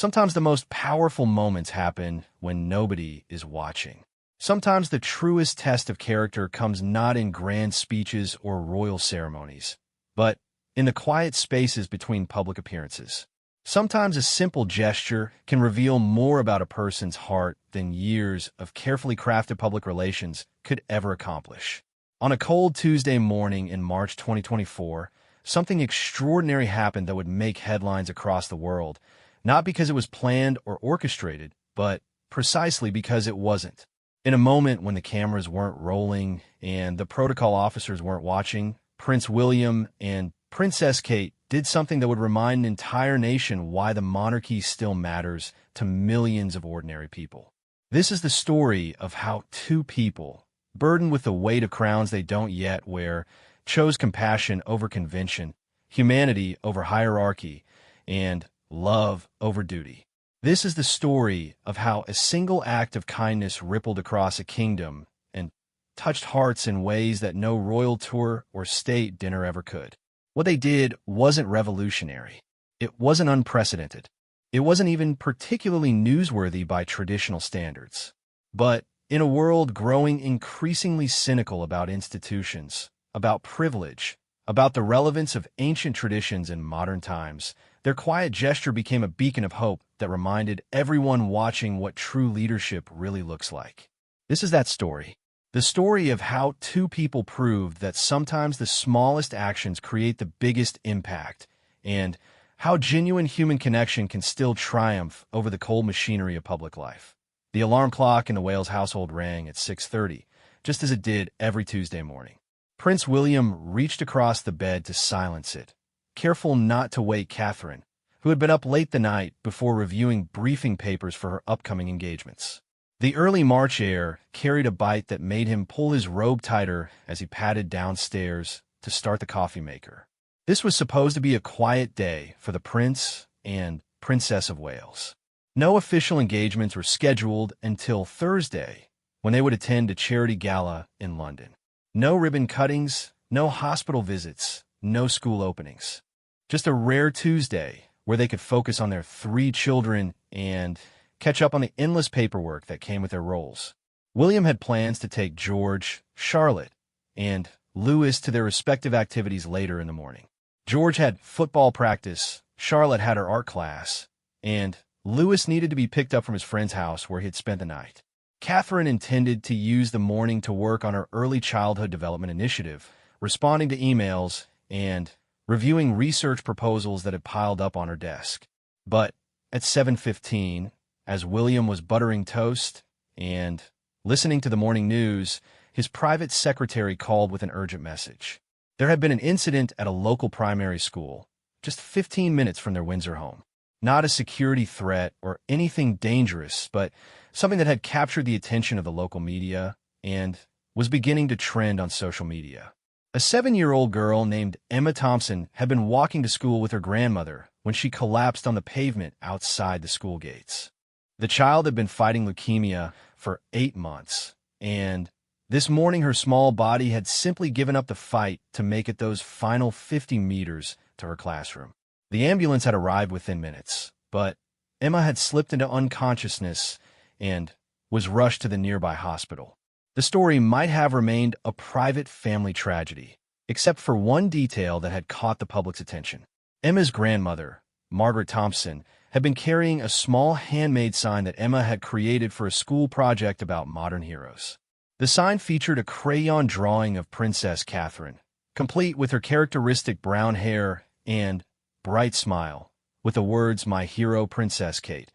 Sometimes the most powerful moments happen when nobody is watching. Sometimes the truest test of character comes not in grand speeches or royal ceremonies, but in the quiet spaces between public appearances. Sometimes a simple gesture can reveal more about a person's heart than years of carefully crafted public relations could ever accomplish. On a cold Tuesday morning in March 2024, something extraordinary happened that would make headlines across the world, not because it was planned or orchestrated, but precisely because it wasn't. In a moment when the cameras weren't rolling and the protocol officers weren't watching, Prince William and Princess Kate did something that would remind an entire nation why the monarchy still matters to millions of ordinary people. This is the story of how two people, burdened with the weight of crowns they don't yet wear, chose compassion over convention, humanity over hierarchy, and love over duty. This is the story of how a single act of kindness rippled across a kingdom and touched hearts in ways that no royal tour or state dinner ever could. What they did wasn't revolutionary. It wasn't unprecedented. It wasn't even particularly newsworthy by traditional standards. But in a world growing increasingly cynical about institutions, about privilege, about the relevance of ancient traditions in modern times, their quiet gesture became a beacon of hope that reminded everyone watching what true leadership really looks like. This is that story. The story of how two people proved that sometimes the smallest actions create the biggest impact, and how genuine human connection can still triumph over the cold machinery of public life. The alarm clock in the Wales household rang at 6:30, just as it did every Tuesday morning. Prince William reached across the bed to silence it, careful not to wake Catherine, who had been up late the night before reviewing briefing papers for her upcoming engagements. The early March air carried a bite that made him pull his robe tighter as he padded downstairs to start the coffee maker. This was supposed to be a quiet day for the Prince and Princess of Wales. No official engagements were scheduled until Thursday, when they would attend a charity gala in London. No ribbon cuttings, no hospital visits, no school openings. Just a rare Tuesday where they could focus on their 3 children and catch up on the endless paperwork that came with their roles. William had plans to take George, Charlotte, and Louis to their respective activities later in the morning. George had football practice, Charlotte had her art class, and Louis needed to be picked up from his friend's house where he had spent the night. Catherine intended to use the morning to work on her early childhood development initiative, responding to emails and reviewing research proposals that had piled up on her desk. But at 7:15, as William was buttering toast and listening to the morning news, his private secretary called with an urgent message. There had been an incident at a local primary school, just 15 minutes from their Windsor home. Not a security threat or anything dangerous, but something that had captured the attention of the local media and was beginning to trend on social media. A 7-year-old girl named Emma Thompson had been walking to school with her grandmother when she collapsed on the pavement outside the school gates. The child had been fighting leukemia for 8 months, and this morning her small body had simply given up the fight to make it those final 50 meters to her classroom. The ambulance had arrived within minutes, but Emma had slipped into unconsciousness and was rushed to the nearby hospital. The story might have remained a private family tragedy, except for one detail that had caught the public's attention. Emma's grandmother, Margaret Thompson, had been carrying a small handmade sign that Emma had created for a school project about modern heroes. The sign featured a crayon drawing of Princess Catherine, complete with her characteristic brown hair and bright smile, with the words, "My hero, Princess Kate,"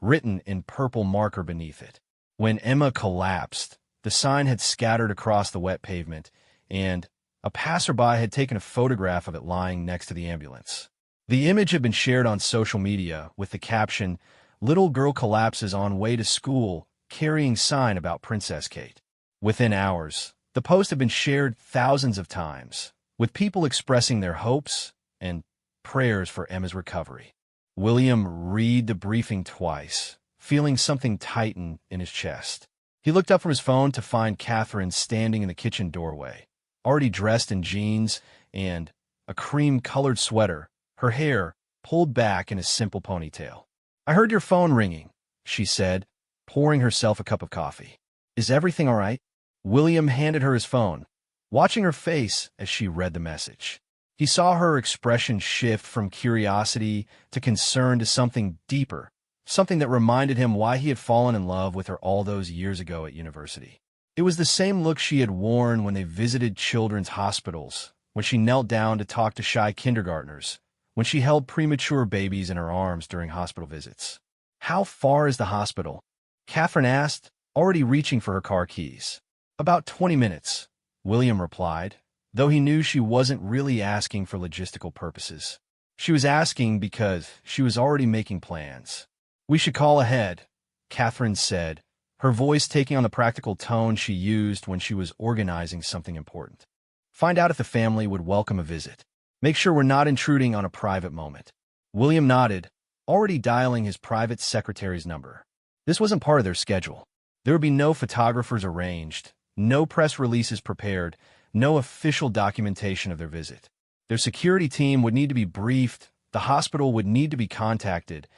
written in purple marker beneath it. When Emma collapsed, the sign had scattered across the wet pavement, and a passerby had taken a photograph of it lying next to the ambulance. The image had been shared on social media with the caption, "Little girl collapses on way to school, carrying sign about Princess Kate." Within hours, the post had been shared thousands of times, with people expressing their hopes and prayers for Emma's recovery. William read the briefing twice, feeling something tighten in his chest. He looked up from his phone to find Catherine standing in the kitchen doorway, already dressed in jeans and a cream-colored sweater, her hair pulled back in a simple ponytail. "I heard your phone ringing," she said, pouring herself a cup of coffee. "Is everything all right?" William handed her his phone, watching her face as she read the message. He saw her expression shift from curiosity to concern to something deeper, something that reminded him why he had fallen in love with her all those years ago at university. It was the same look she had worn when they visited children's hospitals, when she knelt down to talk to shy kindergartners, when she held premature babies in her arms during hospital visits. "How far is the hospital?" Catherine asked, already reaching for her car keys. "About 20 minutes, William replied, though he knew she wasn't really asking for logistical purposes. She was asking because she was already making plans. "We should call ahead," Catherine said, her voice taking on the practical tone she used when she was organizing something important. "Find out if the family would welcome a visit. Make sure we're not intruding on a private moment." William nodded, already dialing his private secretary's number. This wasn't part of their schedule. There would be no photographers arranged, no press releases prepared, no official documentation of their visit. Their security team would need to be briefed, the hospital would need to be contacted,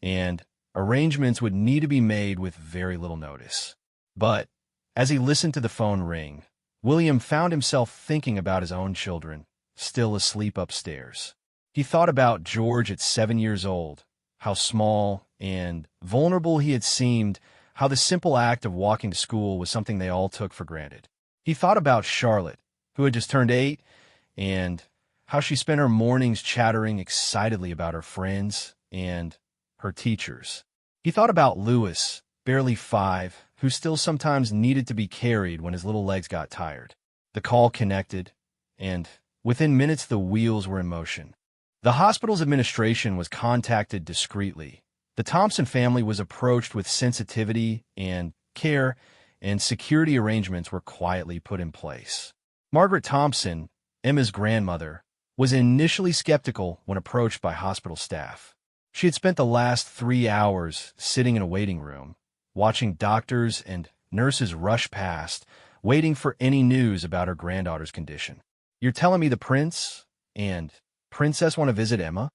and arrangements would need to be made with very little notice. But as he listened to the phone ring, William found himself thinking about his own children, still asleep upstairs. He thought about George at 7 years old, how small and vulnerable he had seemed, how the simple act of walking to school was something they all took for granted. He thought about Charlotte, who had just turned 8, and how she spent her mornings chattering excitedly about her friends and her teachers. He thought about Louis, barely 5, who still sometimes needed to be carried when his little legs got tired. The call connected, and within minutes the wheels were in motion. The hospital's administration was contacted discreetly. The Thompson family was approached with sensitivity and care, and security arrangements were quietly put in place. Margaret Thompson, Emma's grandmother, was initially skeptical when approached by hospital staff. She had spent the last 3 hours sitting in a waiting room, watching doctors and nurses rush past, waiting for any news about her granddaughter's condition. "You're telling me the prince and princess want to visit Emma?"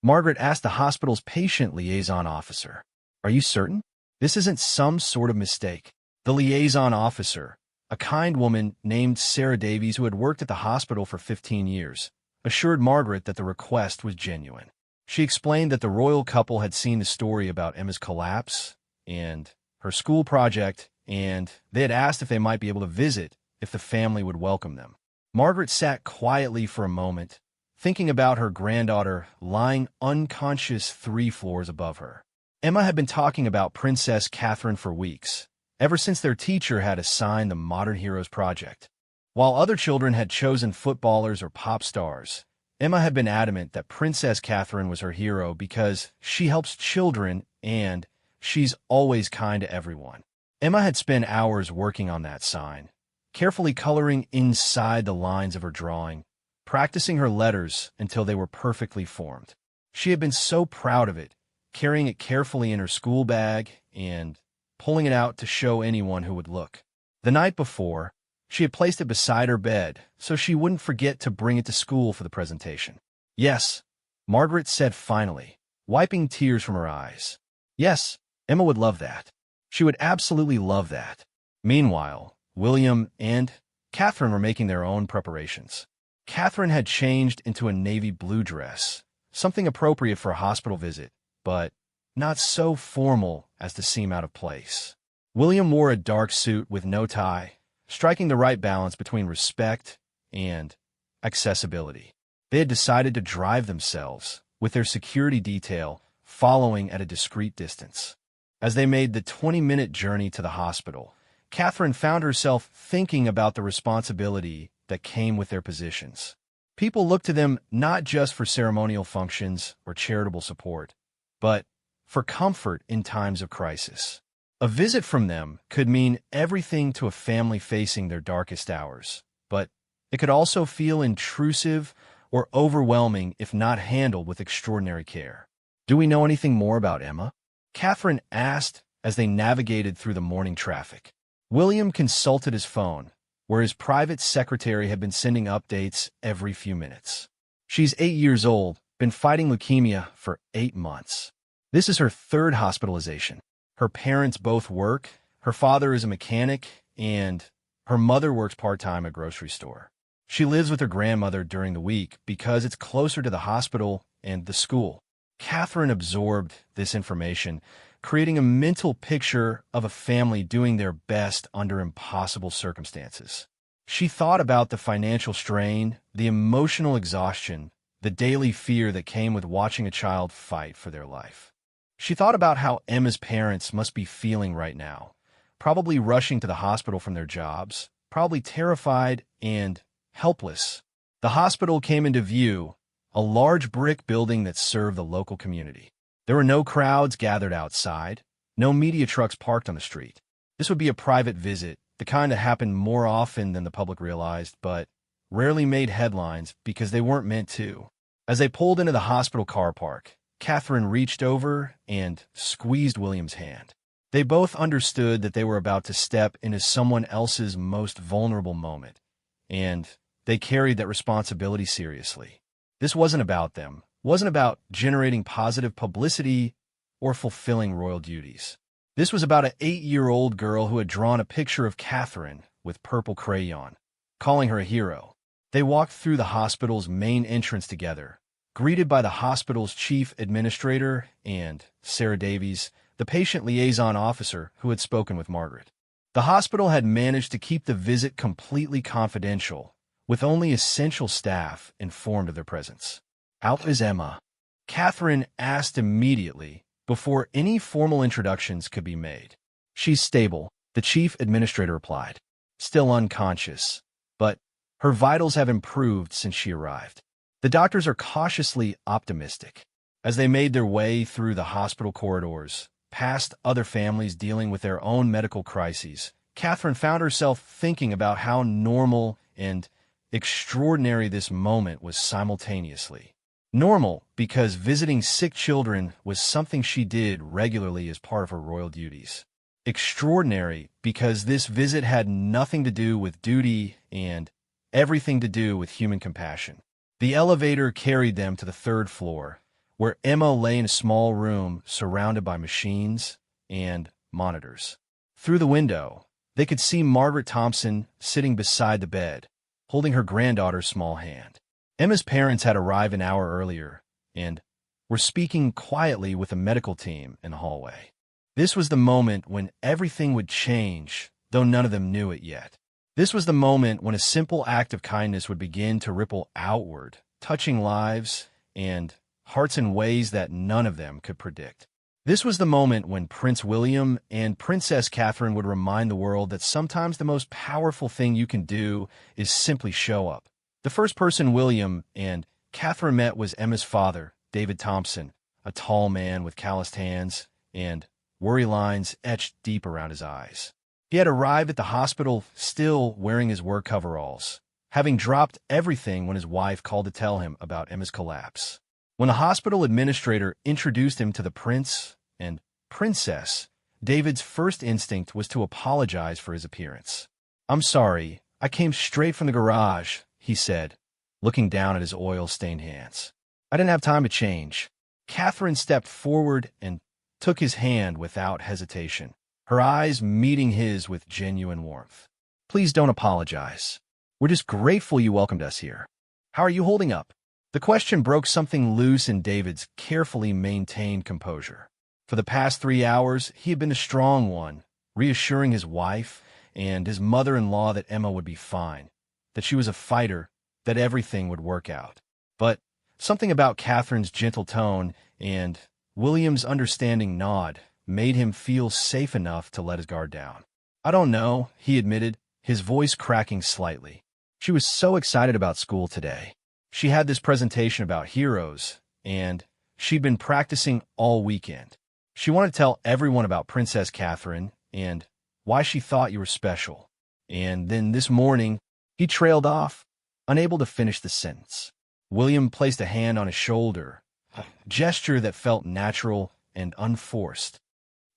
Margaret asked the hospital's patient liaison officer. "Are you certain? This isn't some sort of mistake." The liaison officer, a kind woman named Sarah Davies who had worked at the hospital for 15 years, assured Margaret that the request was genuine. She explained that the royal couple had seen the story about Emma's collapse and her school project, and they had asked if they might be able to visit if the family would welcome them. Margaret sat quietly for a moment, thinking about her granddaughter lying unconscious 3 floors above her. Emma had been talking about Princess Catherine for weeks, ever since their teacher had assigned the Modern Heroes project. While other children had chosen footballers or pop stars, Emma had been adamant that Princess Catherine was her hero because she helps children and she's always kind to everyone. Emma had spent hours working on that sign, carefully coloring inside the lines of her drawing, practicing her letters until they were perfectly formed. She had been so proud of it, carrying it carefully in her school bag and pulling it out to show anyone who would look. The night before, she had placed it beside her bed so she wouldn't forget to bring it to school for the presentation. "Yes," Margaret said finally, wiping tears from her eyes. "Yes, Emma would love that. She would absolutely love that." Meanwhile, William and Catherine were making their own preparations. Catherine had changed into a navy blue dress, something appropriate for a hospital visit, but not so formal as to seem out of place. William wore a dark suit with no tie, striking the right balance between respect and accessibility. They had decided to drive themselves, with their security detail following at a discreet distance. As they made the 20-minute journey to the hospital, Catherine found herself thinking about the responsibility that came with their positions. People looked to them not just for ceremonial functions or charitable support, but for comfort in times of crisis. A visit from them could mean everything to a family facing their darkest hours, but it could also feel intrusive or overwhelming if not handled with extraordinary care. "Do we know anything more about Emma?" Catherine asked as they navigated through the morning traffic. William consulted his phone, where his private secretary had been sending updates every few minutes. "She's 8 years old, been fighting leukemia for 8 months. This is her third hospitalization. Her parents both work. Her father is a mechanic, and her mother works part-time at a grocery store. She lives with her grandmother during the week because it's closer to the hospital and the school. Catherine absorbed this information, creating a mental picture of a family doing their best under impossible circumstances. She thought about the financial strain, the emotional exhaustion, the daily fear that came with watching a child fight for their life. She thought about how Emma's parents must be feeling right now, probably rushing to the hospital from their jobs, probably terrified and helpless. The hospital came into view, a large brick building that served the local community. There were no crowds gathered outside, no media trucks parked on the street. This would be a private visit, the kind that happened more often than the public realized, but rarely made headlines because they weren't meant to. As they pulled into the hospital car park, Catherine reached over and squeezed William's hand. They both understood that they were about to step into someone else's most vulnerable moment, and they carried that responsibility seriously. This wasn't about them, wasn't about generating positive publicity or fulfilling royal duties. This was about an 8-year-old girl who had drawn a picture of Catherine with purple crayon, calling her a hero. They walked through the hospital's main entrance together, greeted by the hospital's chief administrator and Sarah Davies, the patient liaison officer who had spoken with Margaret. The hospital had managed to keep the visit completely confidential, with only essential staff informed of their presence. "How is Emma?" Catherine asked immediately, before any formal introductions could be made. "She's stable," the chief administrator replied. "Still unconscious, but her vitals have improved since she arrived." The doctors are cautiously optimistic. As they made their way through the hospital corridors, past other families dealing with their own medical crises, Catherine found herself thinking about how normal and extraordinary this moment was simultaneously. Normal because visiting sick children was something she did regularly as part of her royal duties. Extraordinary because this visit had nothing to do with duty and everything to do with human compassion. The elevator carried them to the third floor, where Emma lay in a small room surrounded by machines and monitors. Through the window, they could see Margaret Thompson sitting beside the bed, holding her granddaughter's small hand. Emma's parents had arrived an hour earlier and were speaking quietly with a medical team in the hallway. This was the moment when everything would change, though none of them knew it yet. This was the moment when a simple act of kindness would begin to ripple outward, touching lives and hearts in ways that none of them could predict. This was the moment when Prince William and Princess Catherine would remind the world that sometimes the most powerful thing you can do is simply show up. The first person William and Catherine met was Emma's father, David Thompson, a tall man with calloused hands and worry lines etched deep around his eyes. He had arrived at the hospital still wearing his work coveralls, having dropped everything when his wife called to tell him about Emma's collapse. When the hospital administrator introduced him to the prince and princess, David's first instinct was to apologize for his appearance. "I'm sorry, I came straight from the garage," he said, looking down at his oil-stained hands. "I didn't have time to change." Catherine stepped forward and took his hand without hesitation, her eyes meeting his with genuine warmth. "Please don't apologize. We're just grateful you welcomed us here. How are you holding up?" The question broke something loose in David's carefully maintained composure. For the past 3 hours, he had been a strong one, reassuring his wife and his mother-in-law that Emma would be fine, that she was a fighter, that everything would work out. But something about Catherine's gentle tone and William's understanding nod made him feel safe enough to let his guard down. "I don't know," he admitted, his voice cracking slightly. "She was so excited about school today. She had this presentation about heroes, and she'd been practicing all weekend. She wanted to tell everyone about Princess Catherine and why she thought you were special. And then this morning," he trailed off, unable to finish the sentence. William placed a hand on his shoulder, a gesture that felt natural and unforced.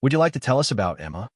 "Would you like to tell us about Emma?"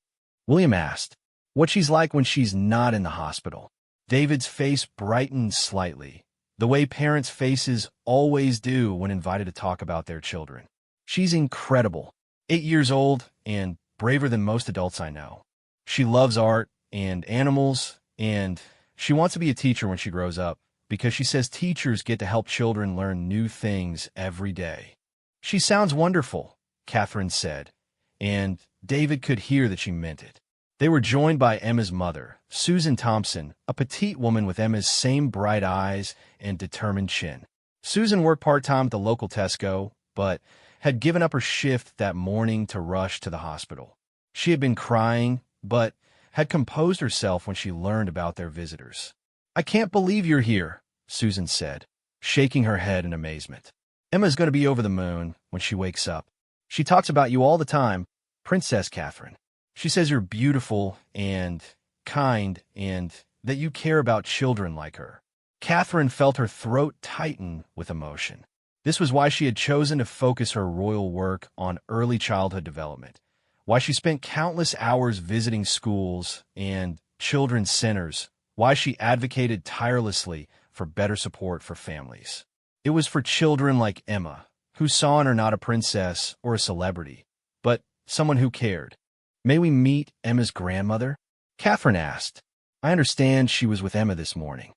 William asked. "What she's like when she's not in the hospital." David's face brightened slightly, the way parents' faces always do when invited to talk about their children. She's incredible. 8 years old and braver than most adults I know. She loves art and animals, and she wants to be a teacher when she grows up because she says teachers get to help children learn new things every day. She sounds wonderful, Catherine said, and David could hear that she meant it. They were joined by Emma's mother, Susan Thompson, a petite woman with Emma's same bright eyes and determined chin. Susan worked part-time at the local Tesco, but had given up her shift that morning to rush to the hospital. She had been crying, but had composed herself when she learned about their visitors. "I can't believe you're here," Susan said, shaking her head in amazement. "Emma's going to be over the moon when she wakes up. She talks about you all the time, Princess Catherine. She says you're beautiful and kind and that you care about children like her." Catherine felt her throat tighten with emotion. This was why she had chosen to focus her royal work on early childhood development, why she spent countless hours visiting schools and children's centers, why she advocated tirelessly for better support for families. It was for children like Emma, who saw in her not a princess or a celebrity, but someone who cared. "May we meet Emma's grandmother?" Catherine asked. "I understand she was with Emma this morning."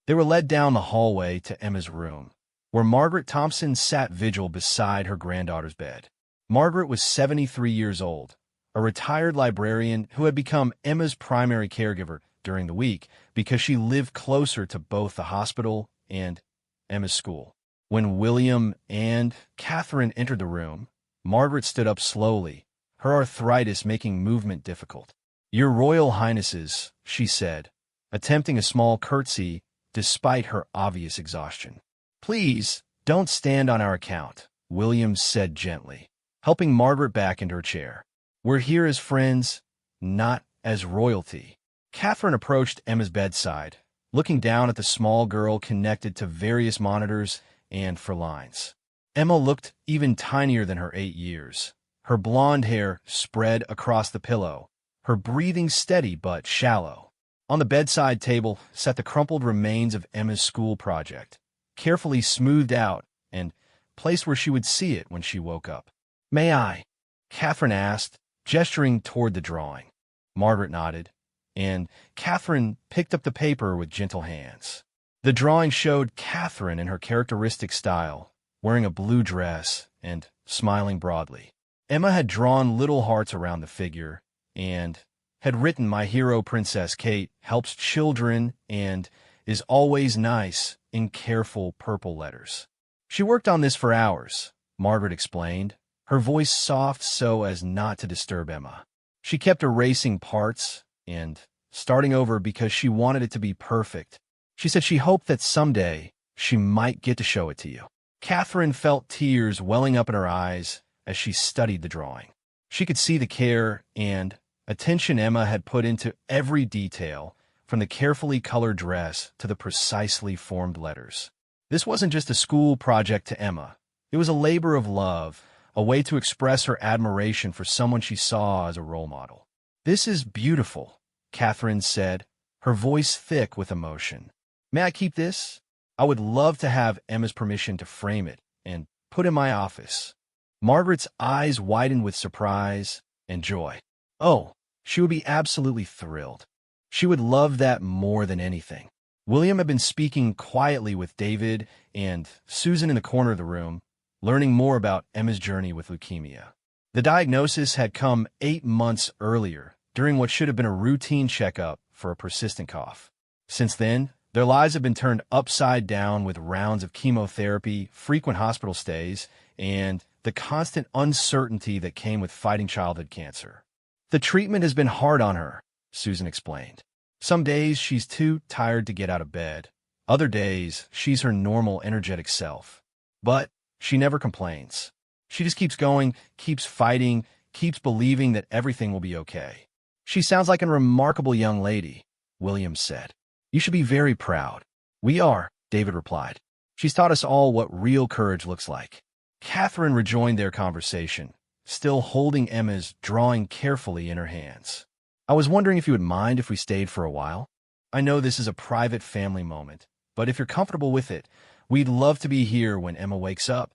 They were led down the hallway to Emma's room, where Margaret Thompson sat vigil beside her granddaughter's bed. Margaret was 73 years old, a retired librarian who had become Emma's primary caregiver during the week because she lived closer to both the hospital and Emma's school. When William and Catherine entered the room, Margaret stood up slowly, her arthritis making movement difficult. "Your Royal Highnesses," she said, attempting a small curtsy despite her obvious exhaustion. "Please, don't stand on our account," William said gently, helping Margaret back into her chair. "We're here as friends, not as royalty." Catherine approached Emma's bedside, looking down at the small girl connected to various monitors and for lines. Emma looked even tinier than her 8 years. Her blonde hair spread across the pillow, her breathing steady but shallow. On the bedside table sat the crumpled remains of Emma's school project, carefully smoothed out and placed where she would see it when she woke up. "May I?" Catherine asked, gesturing toward the drawing. Margaret nodded, and Catherine picked up the paper with gentle hands. The drawing showed Catherine in her characteristic style, wearing a blue dress and smiling broadly. Emma had drawn little hearts around the figure and had written, "My hero, Princess Kate, helps children and is always nice," in careful purple letters. "She worked on this for hours," Margaret explained, her voice soft so as not to disturb Emma. "She kept erasing parts and starting over because she wanted it to be perfect. She said she hoped that someday she might get to show it to you." Catherine felt tears welling up in her eyes as she studied the drawing. She could see the care and attention Emma had put into every detail, from the carefully colored dress to the precisely formed letters. This wasn't just a school project to Emma. It was a labor of love, a way to express her admiration for someone she saw as a role model. "This is beautiful," Catherine said, her voice thick with emotion. "May I keep this? I would love to have Emma's permission to frame it and put in my office." Margaret's eyes widened with surprise and joy. Oh, she would be absolutely thrilled. She would love that more than anything. William had been speaking quietly with David and Susan in the corner of the room, learning more about Emma's journey with leukemia. The diagnosis had come 8 months earlier, during what should have been a routine checkup for a persistent cough. Since then, their lives have been turned upside down with rounds of chemotherapy, frequent hospital stays, and the constant uncertainty that came with fighting childhood cancer. "The treatment has been hard on her," Susan explained. "Some days she's too tired to get out of bed. Other days, she's her normal, energetic self. But she never complains. She just keeps going, keeps fighting, keeps believing that everything will be okay." "She sounds like a remarkable young lady," William said. "You should be very proud." "We are," David replied. "She's taught us all what real courage looks like." Catherine rejoined their conversation, still holding Emma's drawing carefully in her hands. "I was wondering if you would mind if we stayed for a while. I know this is a private family moment, but if you're comfortable with it, we'd love to be here when Emma wakes up."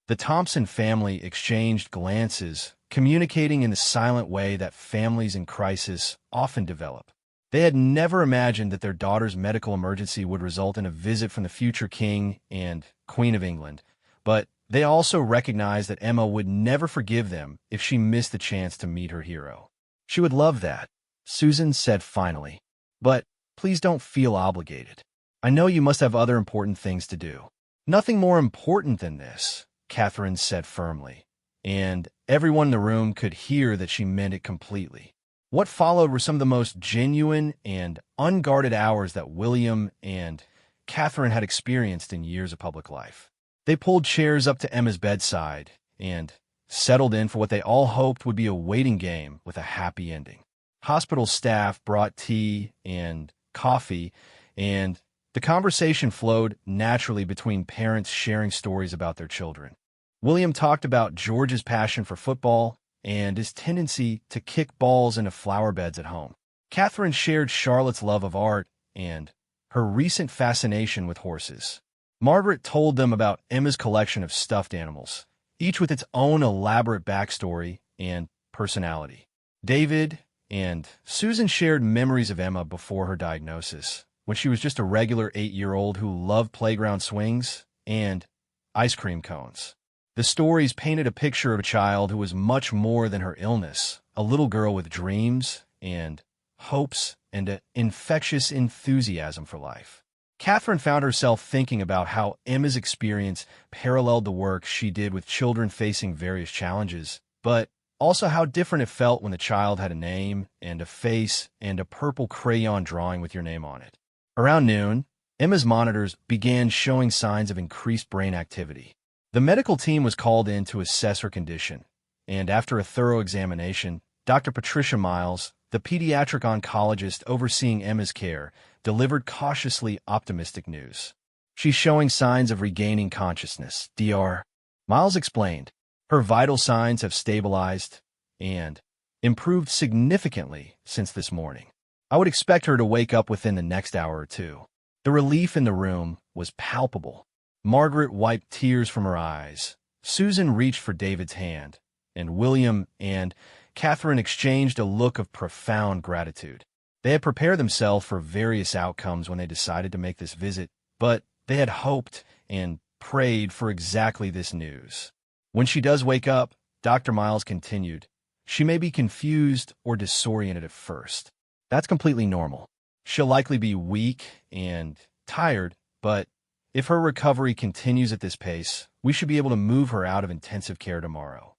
The Thompson family exchanged glances, communicating in the silent way that families in crisis often develop. They had never imagined that their daughter's medical emergency would result in a visit from the future King and Queen of England, but they also recognized that Emma would never forgive them if she missed the chance to meet her hero. She would love that, Susan said finally. But please don't feel obligated. I know you must have other important things to do. Nothing more important than this, Catherine said firmly, and everyone in the room could hear that she meant it completely. What followed were some of the most genuine and unguarded hours that William and Catherine had experienced in years of public life. They pulled chairs up to Emma's bedside and settled in for what they all hoped would be a waiting game with a happy ending. Hospital staff brought tea and coffee, and the conversation flowed naturally between parents sharing stories about their children. William talked about George's passion for football and his tendency to kick balls into flower beds at home. Catherine shared Charlotte's love of art and her recent fascination with horses. Margaret told them about Emma's collection of stuffed animals, each with its own elaborate backstory and personality. David and Susan shared memories of Emma before her diagnosis, when she was just a regular 8-year-old who loved playground swings and ice cream cones. The stories painted a picture of a child who was much more than her illness, a little girl with dreams and hopes and an infectious enthusiasm for life. Catherine found herself thinking about how Emma's experience paralleled the work she did with children facing various challenges, but also how different it felt when the child had a name and a face and a purple crayon drawing with your name on it. Around noon, Emma's monitors began showing signs of increased brain activity. The medical team was called in to assess her condition, and after a thorough examination, Dr. Patricia Miles, the pediatric oncologist overseeing Emma's care, delivered cautiously optimistic news. She's showing signs of regaining consciousness, Dr. Miles explained. Her vital signs have stabilized and improved significantly since this morning. I would expect her to wake up within the next hour or two. The relief in the room was palpable. Margaret wiped tears from her eyes. Susan reached for David's hand, and William and Catherine exchanged a look of profound gratitude. They had prepared themselves for various outcomes when they decided to make this visit, but they had hoped and prayed for exactly this news. When she does wake up, Dr. Miles continued, she may be confused or disoriented at first. That's completely normal. She'll likely be weak and tired, but if her recovery continues at this pace, we should be able to move her out of intensive care tomorrow.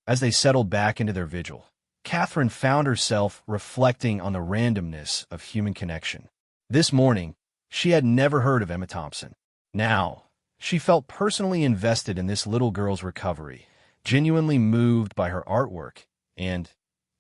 As they settled back into their vigil, Catherine found herself reflecting on the randomness of human connection. This morning, she had never heard of Emma Thompson. Now, she felt personally invested in this little girl's recovery, genuinely moved by her artwork, and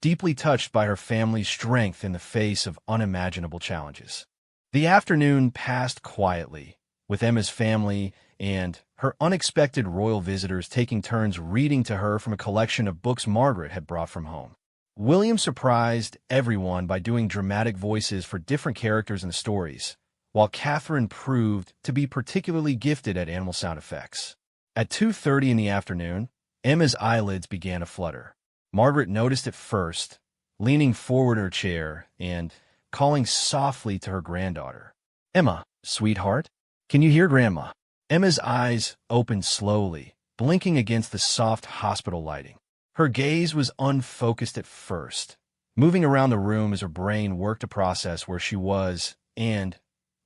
deeply touched by her family's strength in the face of unimaginable challenges. The afternoon passed quietly, with Emma's family and her unexpected royal visitors taking turns reading to her from a collection of books Margaret had brought from home. William surprised everyone by doing dramatic voices for different characters in the stories, while Catherine proved to be particularly gifted at animal sound effects. At 2:30 in the afternoon, Emma's eyelids began to flutter. Margaret noticed it first, leaning forward in her chair and calling softly to her granddaughter. Emma, sweetheart, can you hear Grandma? Emma's eyes opened slowly, blinking against the soft hospital lighting. Her gaze was unfocused at first, moving around the room as her brain worked to process where she was and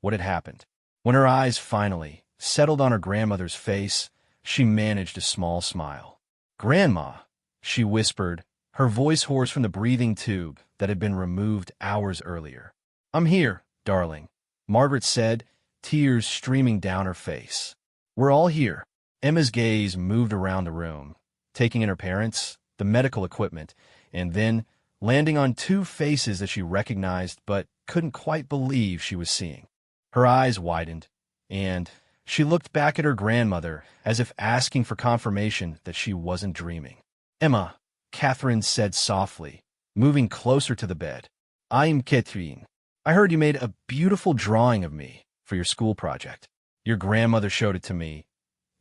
what had happened. When her eyes finally settled on her grandmother's face, she managed a small smile. Grandma, she whispered, her voice hoarse from the breathing tube that had been removed hours earlier. I'm here, darling, Margaret said, tears streaming down her face. We're all here. Emma's gaze moved around the room, taking in her parents, the medical equipment, and then landing on two faces that she recognized but couldn't quite believe she was seeing. Her eyes widened, and she looked back at her grandmother as if asking for confirmation that she wasn't dreaming. Emma, Catherine said softly, moving closer to the bed. I'm Catherine. I heard you made a beautiful drawing of me for your school project. Your grandmother showed it to me,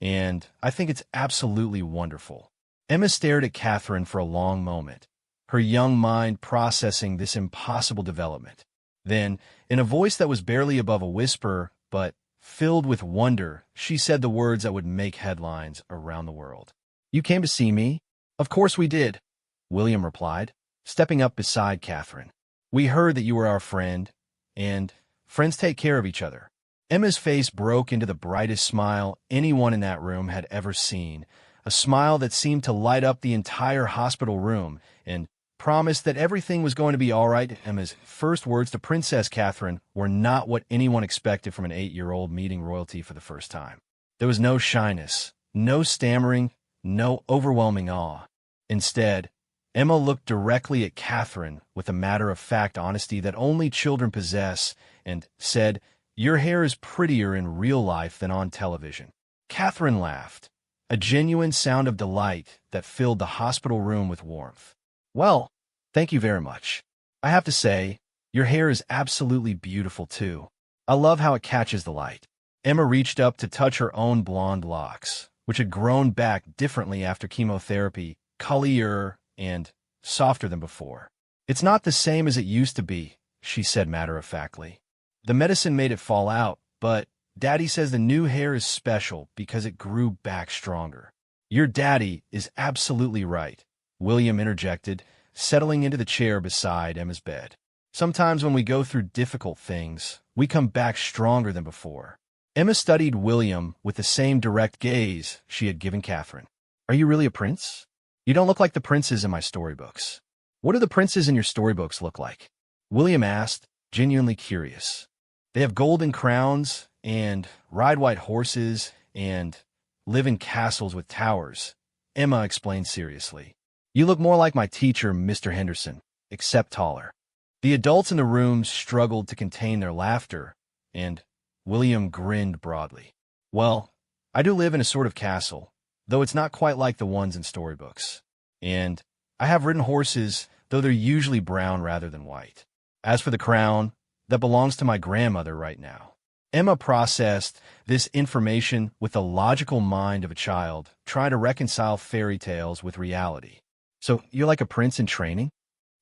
and I think it's absolutely wonderful. Emma stared at Catherine for a long moment, her young mind processing this impossible development. Then, in a voice that was barely above a whisper, but filled with wonder, she said the words that would make headlines around the world. "You came to see me?" "Of course we did," William replied, stepping up beside Catherine. "We heard that you were our friend, and friends take care of each other." Emma's face broke into the brightest smile anyone in that room had ever seen, a smile that seemed to light up the entire hospital room and promised that everything was going to be all right. Emma's first words to Princess Catherine were not what anyone expected from an 8-year-old meeting royalty for the first time. There was no shyness, no stammering, no overwhelming awe. Instead, Emma looked directly at Catherine with a matter-of-fact honesty that only children possess and said, "Your hair is prettier in real life than on television." Catherine laughed, a genuine sound of delight that filled the hospital room with warmth. "Well, thank you very much. I have to say, your hair is absolutely beautiful too. I love how it catches the light." Emma reached up to touch her own blonde locks, which had grown back differently after chemotherapy, curlier and softer than before. "It's not the same as it used to be," she said matter-of-factly. "The medicine made it fall out, but Daddy says the new hair is special because it grew back stronger." "Your daddy is absolutely right," William interjected, settling into the chair beside Emma's bed. "Sometimes when we go through difficult things, we come back stronger than before." Emma studied William with the same direct gaze she had given Catherine. "Are you really a prince? You don't look like the princes in my storybooks." "What do the princes in your storybooks look like?" William asked, genuinely curious. "They have golden crowns and ride white horses and live in castles with towers," Emma explained seriously. "You look more like my teacher, Mr. Henderson, except taller." The adults in the room struggled to contain their laughter, and William grinned broadly. "Well, I do live in a sort of castle, though it's not quite like the ones in storybooks. And I have ridden horses, though they're usually brown rather than white. As for the crown, that belongs to my grandmother right now." Emma processed this information with the logical mind of a child, trying to reconcile fairy tales with reality. "So you're like a prince in training?"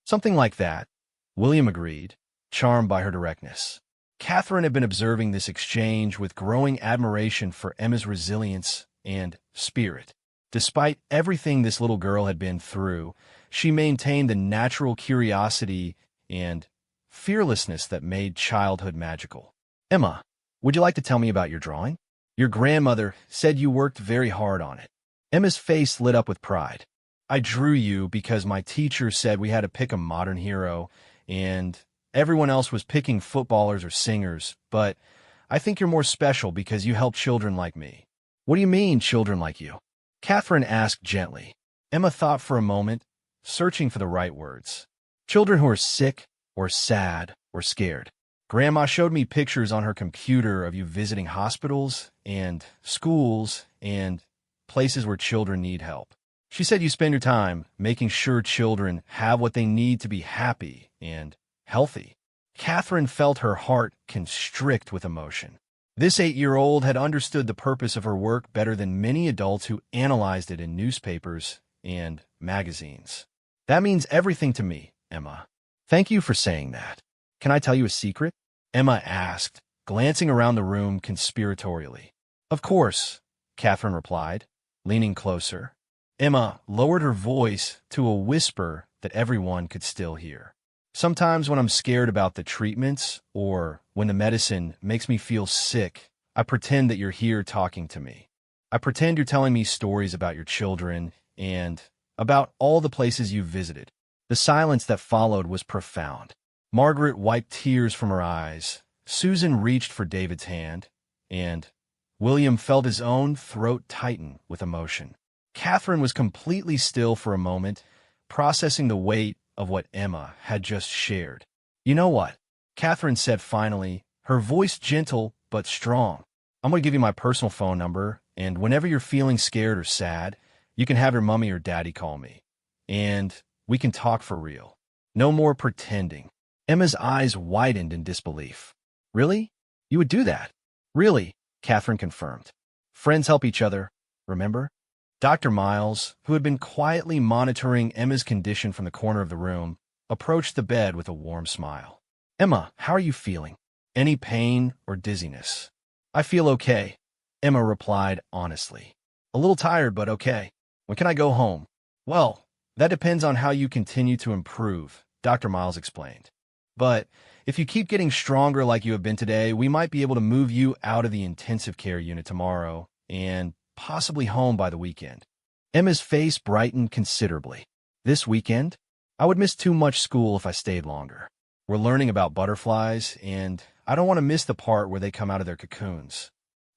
"Something like that," William agreed, charmed by her directness. Catherine had been observing this exchange with growing admiration for Emma's resilience and spirit. Despite everything this little girl had been through, she maintained the natural curiosity and fearlessness that made childhood magical. "Emma, would you like to tell me about your drawing? Your grandmother said you worked very hard on it." Emma's face lit up with pride. "I drew you because my teacher said we had to pick a modern hero, and everyone else was picking footballers or singers, but I think you're more special because you help children like me." "What do you mean, children like you?" Catherine asked gently. Emma thought for a moment, searching for the right words. "Children who are sick or sad or scared. Grandma showed me pictures on her computer of you visiting hospitals and schools and places where children need help. She said you spend your time making sure children have what they need to be happy and healthy." Catherine felt her heart constrict with emotion. This 8-year-old had understood the purpose of her work better than many adults who analyzed it in newspapers and magazines. "That means everything to me, Emma. Thank you for saying that. Can I tell you a secret?" Emma asked, glancing around the room conspiratorially. "Of course," Catherine replied, leaning closer. Emma lowered her voice to a whisper that everyone could still hear. "Sometimes when I'm scared about the treatments or when the medicine makes me feel sick, I pretend that you're here talking to me. I pretend you're telling me stories about your children and about all the places you've visited." The silence that followed was profound. Margaret wiped tears from her eyes. Susan reached for David's hand, and William felt his own throat tighten with emotion. Catherine was completely still for a moment, processing the weight of what Emma had just shared. "You know what?" Catherine said finally, her voice gentle but strong. "I'm going to give you my personal phone number, and whenever you're feeling scared or sad, you can have your mommy or daddy call me. And we can talk for real. No more pretending." Emma's eyes widened in disbelief. "Really? You would do that?" "Really," Catherine confirmed. Friends help each other, remember? Dr. Miles, who had been quietly monitoring Emma's condition from the corner of the room, approached the bed with a warm smile. Emma, how are you feeling? Any pain or dizziness? I feel okay, Emma replied honestly. A little tired, but okay. When can I go home? Well, that depends on how you continue to improve, Dr. Miles explained. But if you keep getting stronger like you have been today, we might be able to move you out of the intensive care unit tomorrow and possibly home by the weekend. Emma's face brightened considerably. This weekend? I would miss too much school if I stayed longer. We're learning about butterflies, and I don't want to miss the part where they come out of their cocoons.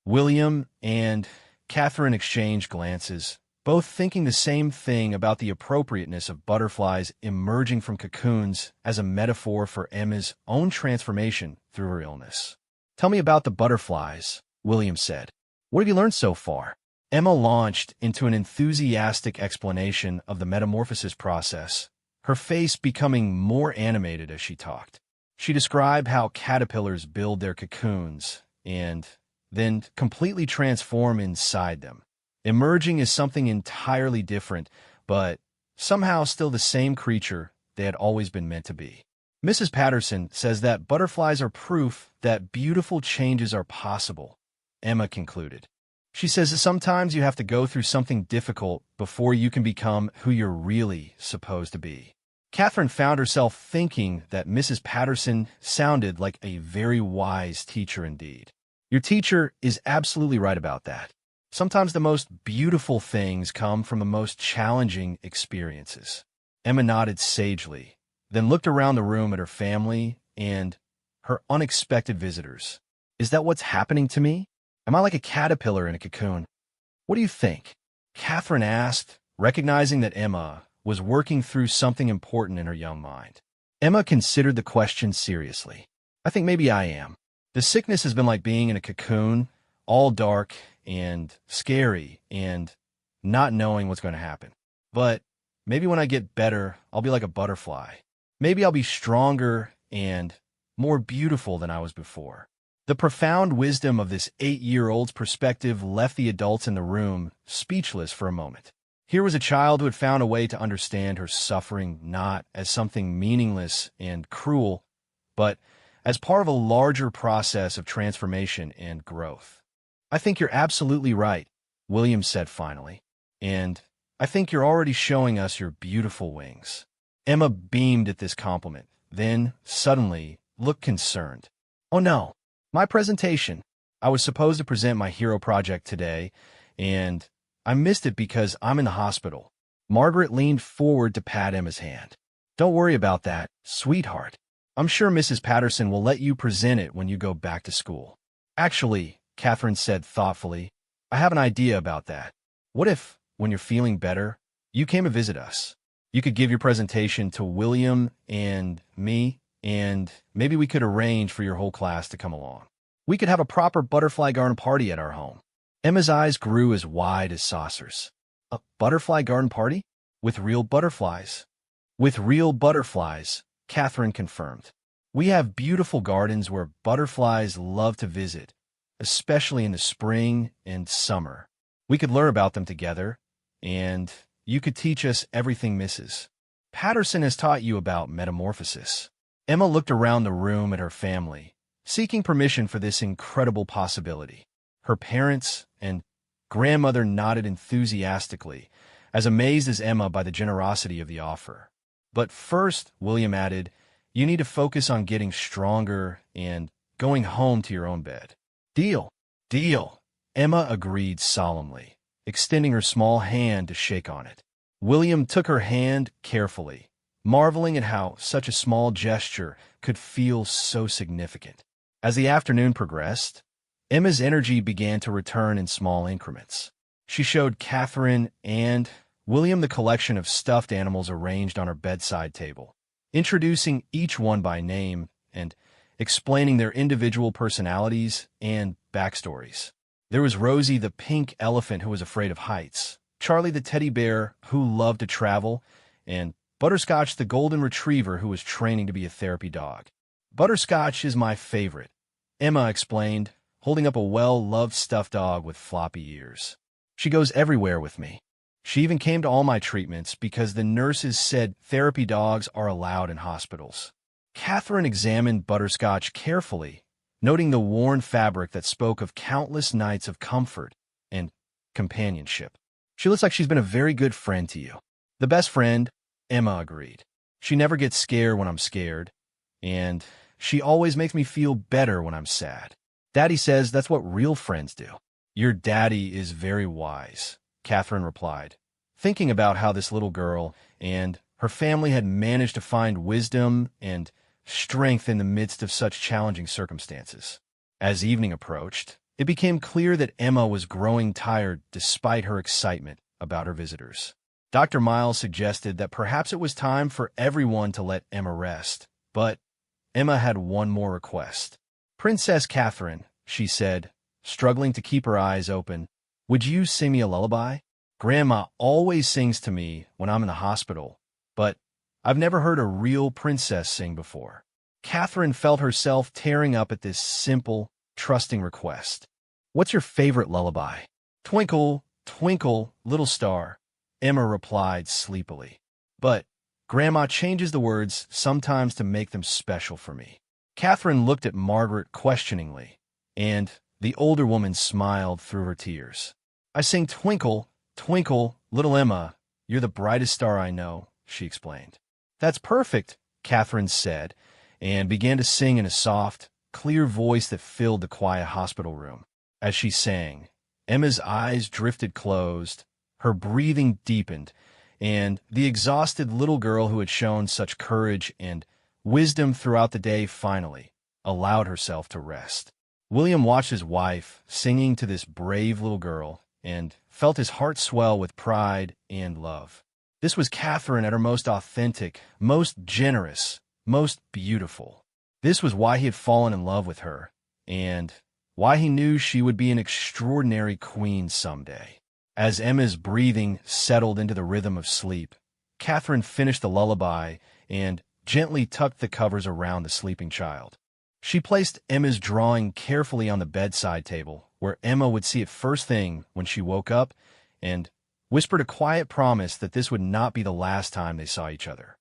William and Catherine exchanged glances, both thinking the same thing about the appropriateness of butterflies emerging from cocoons as a metaphor for Emma's own transformation through her illness. Tell me about the butterflies, William said. What have you learned so far? Emma launched into an enthusiastic explanation of the metamorphosis process, her face becoming more animated as she talked. She described how caterpillars build their cocoons and then completely transform inside them. Emerging as something entirely different, but somehow still the same creature they had always been meant to be. Mrs. Patterson says that butterflies are proof that beautiful changes are possible, Emma concluded. She says that sometimes you have to go through something difficult before you can become who you're really supposed to be. Catherine found herself thinking that Mrs. Patterson sounded like a very wise teacher indeed. Your teacher is absolutely right about that. Sometimes the most beautiful things come from the most challenging experiences. Emma nodded sagely, then looked around the room at her family and her unexpected visitors. Is that what's happening to me? Am I like a caterpillar in a cocoon? What do you think? Catherine asked, recognizing that Emma was working through something important in her young mind. Emma considered the question seriously. I think maybe I am. The sickness has been like being in a cocoon, all dark and scary and not knowing what's going to happen. But maybe when I get better, I'll be like a butterfly. Maybe I'll be stronger and more beautiful than I was before. The profound wisdom of this 8-year-old's perspective left the adults in the room speechless for a moment. Here was a child who had found a way to understand her suffering not as something meaningless and cruel, but as part of a larger process of transformation and growth. I think you're absolutely right, William said finally, and I think you're already showing us your beautiful wings. Emma beamed at this compliment, then, suddenly, looked concerned. Oh no, my presentation. I was supposed to present my hero project today, and I missed it because I'm in the hospital. Margaret leaned forward to pat Emma's hand. Don't worry about that, sweetheart. I'm sure Mrs. Patterson will let you present it when you go back to school. Actually, Catherine said thoughtfully, I have an idea about that. What if, when you're feeling better, you came to visit us? You could give your presentation to William and me, and maybe we could arrange for your whole class to come along. We could have a proper butterfly garden party at our home. Emma's eyes grew as wide as saucers. A butterfly garden party? With real butterflies? With real butterflies, Catherine confirmed. We have beautiful gardens where butterflies love to visit, especially in the spring and summer. We could learn about them together, and you could teach us everything Mrs. Patterson has taught you about metamorphosis. Emma looked around the room at her family, seeking permission for this incredible possibility. Her parents and grandmother nodded enthusiastically, as amazed as Emma by the generosity of the offer. But first, William added, you need to focus on getting stronger and going home to your own bed. Deal. Deal. Emma agreed solemnly, extending her small hand to shake on it. William took her hand carefully, marveling at how such a small gesture could feel so significant. As the afternoon progressed, Emma's energy began to return in small increments. She showed Catherine and William the collection of stuffed animals arranged on her bedside table, introducing each one by name and explaining their individual personalities and backstories. There was Rosie the pink elephant who was afraid of heights, Charlie the teddy bear who loved to travel, and Butterscotch the golden retriever who was training to be a therapy dog. Butterscotch is my favorite, Emma explained, holding up a well-loved stuffed dog with floppy ears. She goes everywhere with me. She even came to all my treatments because the nurses said therapy dogs are allowed in hospitals. Catherine examined Butterscotch carefully, noting the worn fabric that spoke of countless nights of comfort and companionship. She looks like she's been a very good friend to you. The best friend, Emma agreed. She never gets scared when I'm scared, and she always makes me feel better when I'm sad. Daddy says that's what real friends do. Your daddy is very wise, Catherine replied, thinking about how this little girl and her family had managed to find wisdom and strength in the midst of such challenging circumstances. As evening approached, it became clear that Emma was growing tired despite her excitement about her visitors. Dr. Miles suggested that perhaps it was time for everyone to let Emma rest, but Emma had one more request. Princess Catherine, she said, struggling to keep her eyes open, would you sing me a lullaby? Grandma always sings to me when I'm in the hospital, but I've never heard a real princess sing before. Catherine felt herself tearing up at this simple, trusting request. What's your favorite lullaby? Twinkle, twinkle, little star, Emma replied sleepily. But Grandma changes the words sometimes to make them special for me. Catherine looked at Margaret questioningly, and the older woman smiled through her tears. I sing twinkle, twinkle, little Emma, you're the brightest star I know, she explained. That's perfect, Catherine said, and began to sing in a soft, clear voice that filled the quiet hospital room. As she sang, Emma's eyes drifted closed, her breathing deepened, and the exhausted little girl who had shown such courage and wisdom throughout the day finally allowed herself to rest. William watched his wife singing to this brave little girl and felt his heart swell with pride and love. This was Catherine at her most authentic, most generous, most beautiful. This was why he had fallen in love with her, and why he knew she would be an extraordinary queen someday. As Emma's breathing settled into the rhythm of sleep, Catherine finished the lullaby and gently tucked the covers around the sleeping child. She placed Emma's drawing carefully on the bedside table, where Emma would see it first thing when she woke up, and whispered a quiet promise that this would not be the last time they saw each other.